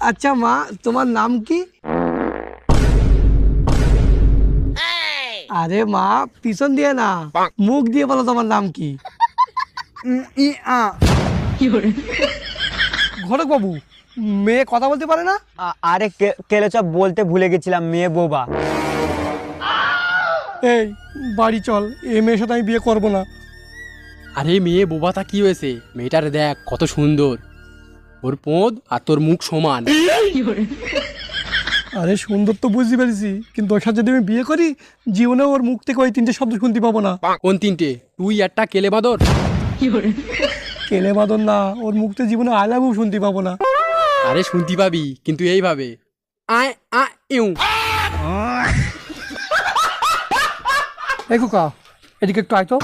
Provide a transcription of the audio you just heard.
আচ্ছা মা, তোমার নাম কি? আরে মা, পিছন দিয়ে না, মুখ দিয়ে বলো তোমার নাম কি? ঘটক বাবু, মেয়ে কথা বলতে পারে না? আরে কেলেচা বলতে ভুলে গেছিলাম, মেয়ে বোবা। এই বাড়ি চল, এই মেয়ের সাথে আমি বিয়ে করবো না। আরে মেয়ে বোবাতা কি হয়েছে? মেয়েটার দেখ কত সুন্দর, ওর পোঁদ আর তোর মুখ সমান। আরে সুন্দর তো বুঝতে পেরেছি, কিন্তু ওর সাথে যদি আমি বিয়ে করি, জীবনে ওর মুখ থেকে ওই তিনটে শব্দ শুনতে পাবো না। কোন তিনটে? তুই একটা কেলে বাদর। কেলে বাদন না, ওর মুখ থেকে জীবনে আই লাভ ইউ শুনতে পাবো না। আরে শুনতে পাবি, কিন্তু এইভাবে আয় আ ইউ। এই খোকা, এদিকে একটু আয় তো।